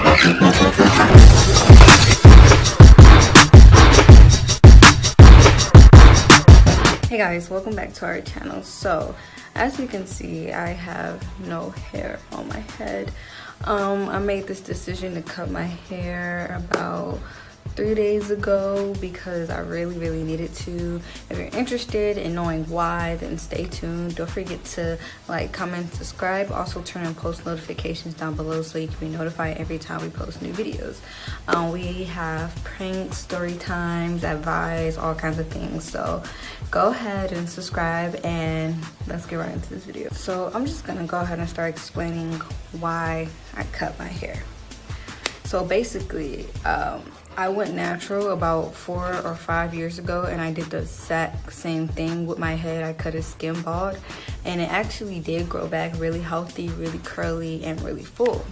Hey guys, welcome back to our channel. So as you can see, I have no hair on my head. I made this decision to cut my hair about 3 days ago because I really needed to. If you're interested in knowing why, then stay tuned. Don't forget to like, comment, subscribe. Also turn on post notifications down below so you can be notified every time we post new videos. We have pranks, story times, advice, all kinds of things. So go ahead and subscribe and let's get right into this video. So I'm just gonna go ahead and start explaining why I cut my hair. So basically, I went natural about 4 or 5 years ago, and I did the exact same thing with my head. I cut it skin bald, and it actually did grow back really healthy, really curly, and really full.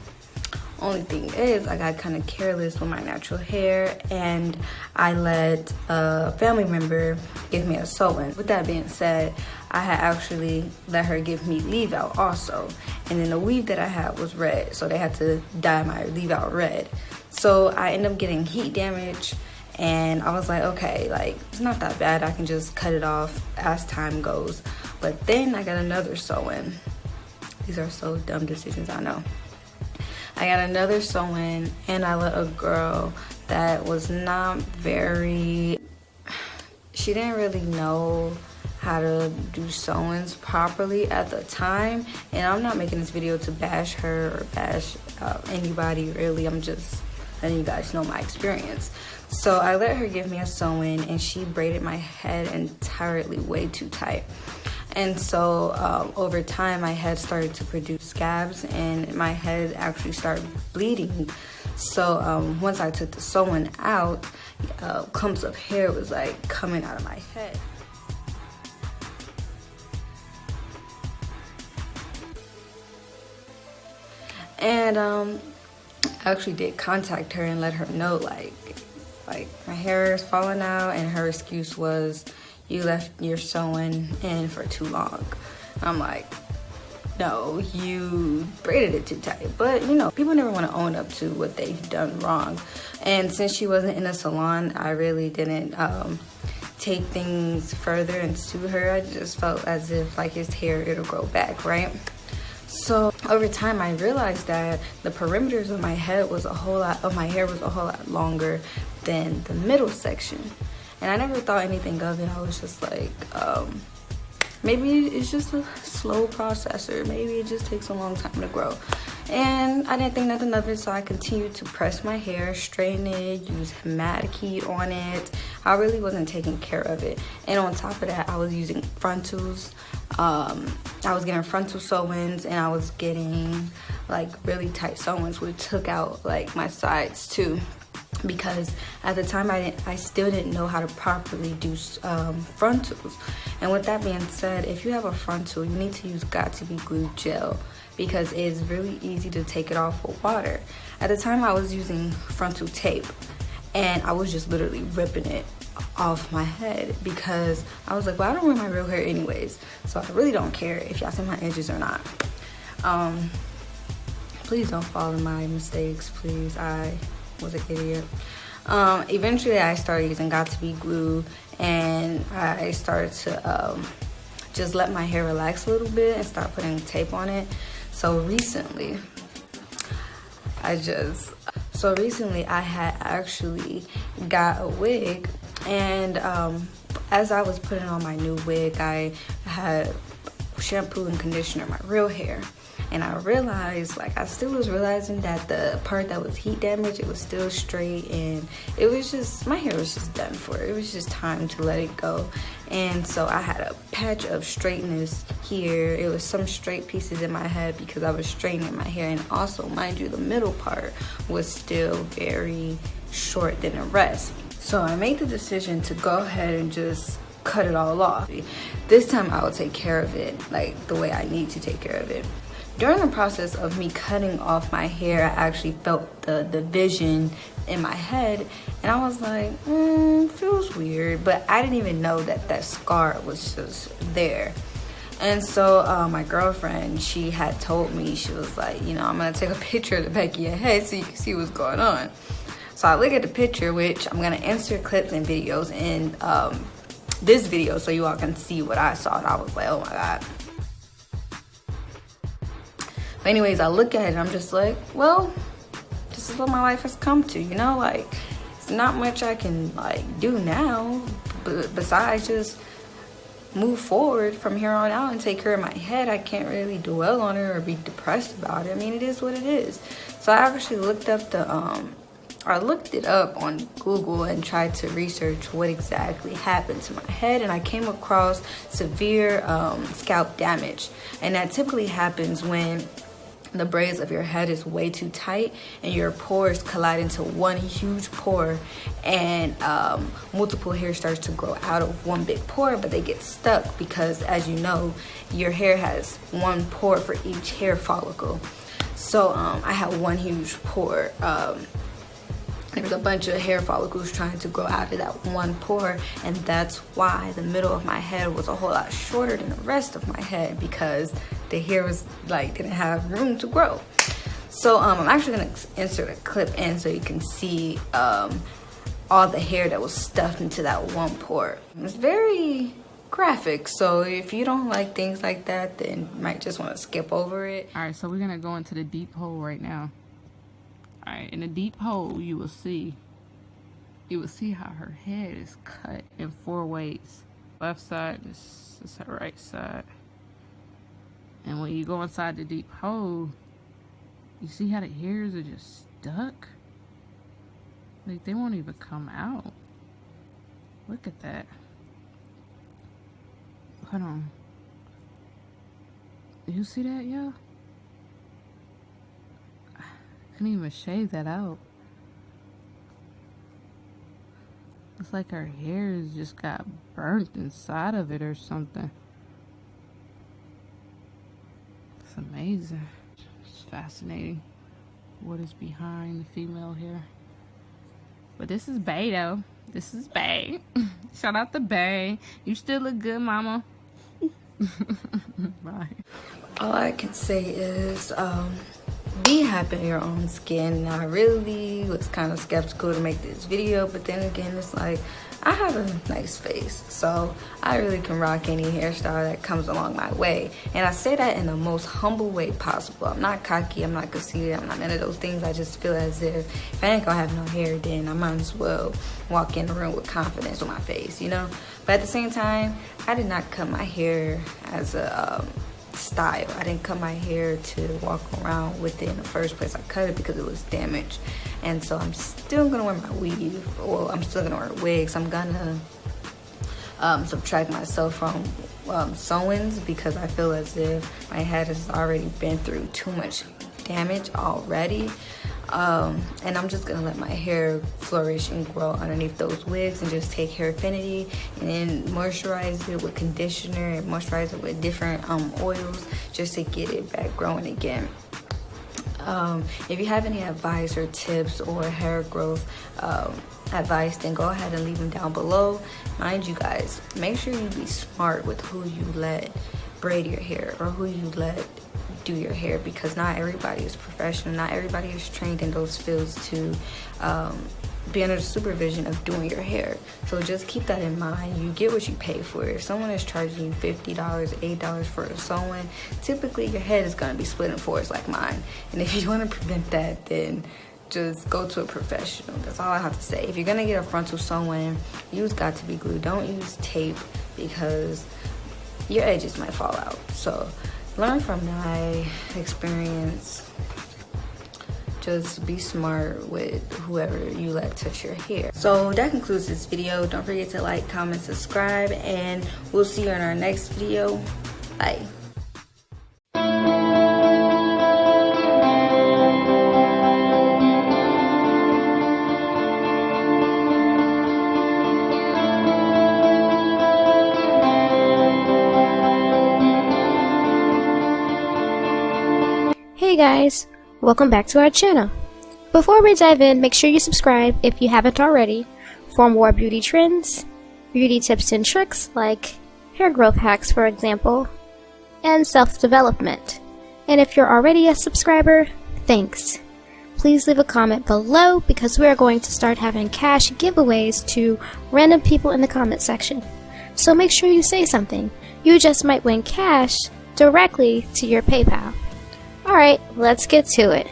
Only thing is, I got kind of careless with my natural hair, and I let a family member give me a sew-in. With that being said, I had actually let her give me leave out also, and then the weave that I had was red, so they had to dye my leave out red. So I ended up getting heat damage, and I was like, okay, like, it's not that bad. I can just cut it off as time goes. But then I got another sew-in. These are so dumb decisions, I know. I got another sew-in, and I let a girl that was not very, she didn't really know how to do sew-ins properly at the time. And I'm not making this video to bash her or bash anybody, really. I'm just letting you guys know my experience. So I let her give me a sew-in, and she braided my head entirely way too tight. And so over time, my head started to produce scabs, and my head actually started bleeding. So once I took the sew-in out, clumps of hair was like coming out of my head. And I actually did contact her and let her know, like my hair is falling out, and her excuse was, you left your sewing in for too long. I'm like, no, you braided it too tight. But you know, people never want to own up to what they've done wrong. And since she wasn't in a salon, I really didn't take things further and sue her. I just felt as if like his hair, it'll grow back, right? So over time, I realized that the perimeters of my head was a whole lot, of my hair was a whole lot longer than the middle section. And I never thought anything of it. I was just like, maybe it's just a slow process, or maybe it just takes a long time to grow. And I didn't think nothing of it, so I continued to press my hair, straighten it, use hematite heat on it. I really wasn't taking care of it. And on top of that, I was using frontals. I was getting frontal sew-ins, and I was getting like really tight sew-ins, which took out like my sides too. Because at the time I still didn't know how to properly do frontals. And with that being said, if you have a frontal, you need to use Got2b glue gel, because it's really easy to take it off with water. At the time, I was using frontal tape, and I was just literally ripping it off my head because I was like, well, I don't wear my real hair anyways, so I really don't care if y'all see my edges or not. Please don't follow my mistakes, please. I was an idiot. Eventually I started using Got2b glue, and I started to just let my hair relax a little bit and start putting tape on it. So recently I had actually got a wig, and as I was putting on my new wig, I had shampoo and conditioner my real hair. And I realized, like, I still was realizing that the part that was heat damaged, it was still straight, and it was just, my hair was just done for. It was just time to let it go. And so I had a patch of straightness here. It was some straight pieces in my head because I was straightening my hair. And also, mind you, the middle part was still very short than the rest. So I made the decision to go ahead and just cut it all off. This time I will take care of it like the way I need to take care of it. During the process of me cutting off my hair, I actually felt the division in my head, and I was like, feels weird, but I didn't even know that that scar was just there. And so my girlfriend, she had told me, she was like, you know, I'm gonna take a picture of the back of your head so you can see what's going on. So I look at the picture, which I'm gonna insert clips and videos in this video so you all can see what I saw. And I was like, oh my God. But anyways, I look at it and I'm just like, well, this is what my life has come to, you know? Like, it's not much I can like do now, but besides just move forward from here on out and take care of my head. I can't really dwell on it or be depressed about it. I mean, it is what it is. So I actually looked up I looked it up on Google and tried to research what exactly happened to my head, and I came across severe scalp damage. And that typically happens when the braids of your head is way too tight and your pores collide into one huge pore, and multiple hair starts to grow out of one big pore, but they get stuck because, as you know, your hair has one pore for each hair follicle. So I had one huge pore. There was a bunch of hair follicles trying to grow out of that one pore, and that's why the middle of my head was a whole lot shorter than the rest of my head, because the hair was like didn't have room to grow. So I'm actually gonna insert a clip in so you can see all the hair that was stuffed into that one pore. It's very graphic, so if you don't like things like that, then you might just want to skip over it. All right, so we're gonna go into the deep hole right now. All right, in the deep hole, you will see how her head is cut in 4 ways. Left side, this is her right side. And when you go inside the deep hole, you see how the hairs are just stuck? Like, they won't even come out. Look at that. Hold on. You see that, y'all? Couldn't even shave that out. It's like her hair just got burnt inside of it or something. It's amazing. It's fascinating what is behind the female hair. But this is Bay though. This is Bay. Shout out to Bay. You still look good, mama. Bye. All I can say is be happy in your own skin. I really was kind of skeptical to make this video, but then again, it's like I have a nice face, so I really can rock any hairstyle that comes along my way. And I say that in the most humble way possible. I'm not cocky, I'm not conceited, I'm not none of those things. I just feel as if I ain't gonna have no hair, then I might as well walk in the room with confidence on my face, you know? But at the same time, I did not cut my hair as a style. I didn't cut my hair to walk around with it in the first place. I cut it because it was damaged, and so I'm still gonna wear my weave. Well, I'm still gonna wear wigs. I'm gonna subtract myself from sew-ins because I feel as if my head has already been through too much damage already. And I'm just gonna let my hair flourish and grow underneath those wigs and just take Hair Affinity and then moisturize it with conditioner and moisturize it with different oils just to get it back growing again. If you have any advice or tips or hair growth advice, then go ahead and leave them down below. Mind you guys, make sure you be smart with who you let braid your hair or who you let do your hair, because not everybody is professional. Not everybody is trained in those fields to be under the supervision of doing your hair. So just keep that in mind. You get what you pay for. If someone is charging you $50, $8 for a sew-in, typically your head is going to be split in fours like mine. And if you want to prevent that, then just go to a professional. That's all I have to say. If you're going to get a frontal sew-in, use Got2b glue. Don't use tape because your edges might fall out. So learn from my experience. Just be smart with whoever you let touch your hair. So that concludes this video. Don't forget to like, comment, subscribe, and we'll see you in our next video. Bye. Hey guys, welcome back to our channel. Before we dive in, make sure you subscribe if you haven't already for more beauty trends, beauty tips and tricks like hair growth hacks for example, and self-development. And if you're already a subscriber, thanks. Please leave a comment below because we are going to start having cash giveaways to random people in the comment section. So make sure you say something. You just might win cash directly to your PayPal. Alright, let's get to it.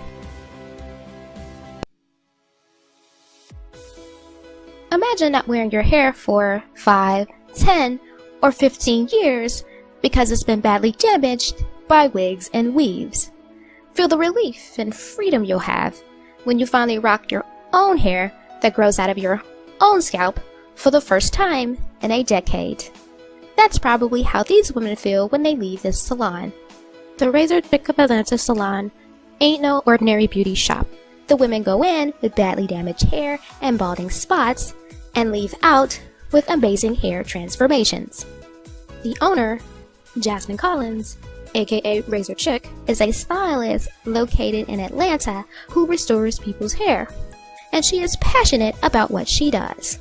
Imagine not wearing your hair for 5, 10, or 15 years because it's been badly damaged by wigs and weaves. Feel the relief and freedom you'll have when you finally rock your own hair that grows out of your own scalp for the first time in a decade. That's probably how these women feel when they leave this salon. The Razor Chick of Atlanta salon ain't no ordinary beauty shop. The women go in with badly damaged hair and balding spots and leave out with amazing hair transformations. The owner, Jasmine Collins, aka Razor Chick, is a stylist located in Atlanta who restores people's hair, and she is passionate about what she does.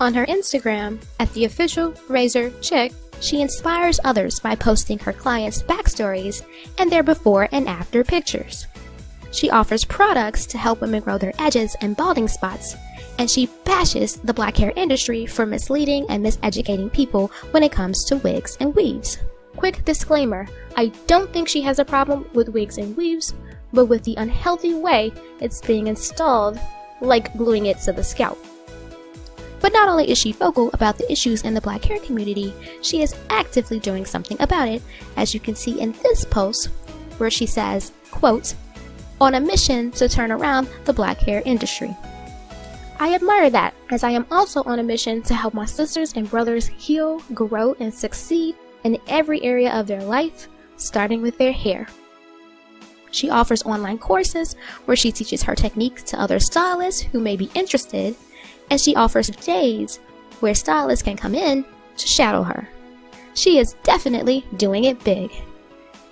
On her Instagram, at the official Razor Chick, she inspires others by posting her clients' backstories and their before and after pictures. She offers products to help women grow their edges and balding spots, and she bashes the black hair industry for misleading and miseducating people when it comes to wigs and weaves. Quick disclaimer, I don't think she has a problem with wigs and weaves, but with the unhealthy way it's being installed, like gluing it to the scalp. But not only is she vocal about the issues in the black hair community, she is actively doing something about it, as you can see in this post, where she says, quote, "On a mission to turn around the black hair industry. I admire that, as I am also on a mission to help my sisters and brothers heal, grow, and succeed in every area of their life, starting with their hair." She offers online courses where she teaches her techniques to other stylists who may be interested, and she offers days where stylists can come in to shadow her. She is definitely doing it big.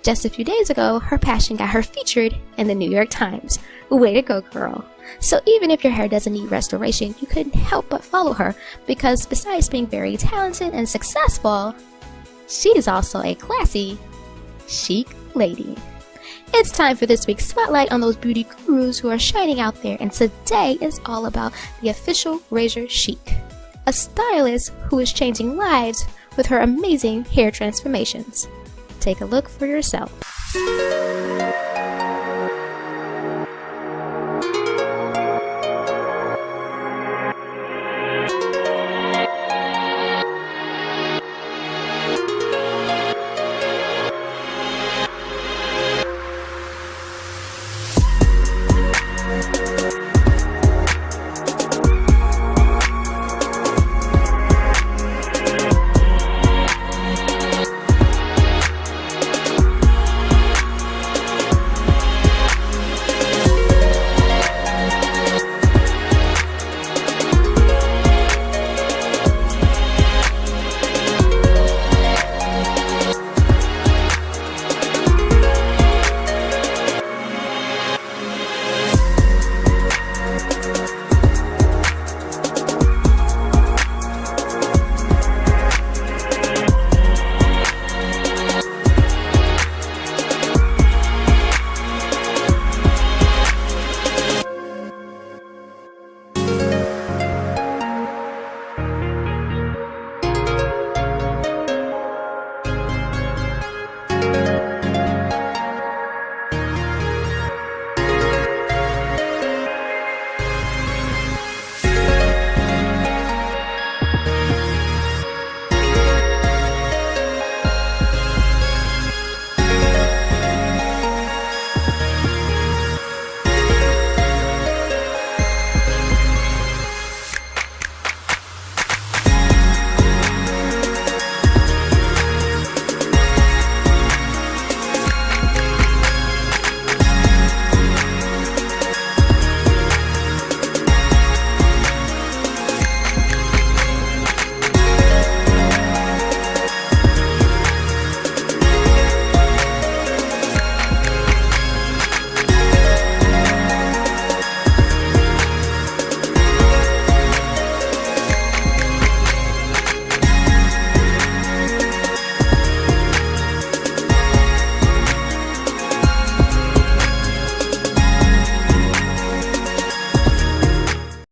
Just a few days ago, her passion got her featured in the New York Times. Way to go, girl. So even if your hair doesn't need restoration, you couldn't help but follow her because besides being very talented and successful, she is also a classy, chic lady. It's time for this week's spotlight on those beauty gurus who are shining out there, and today is all about the official Razor Chic, a stylist who is changing lives with her amazing hair transformations. Take a look for yourself.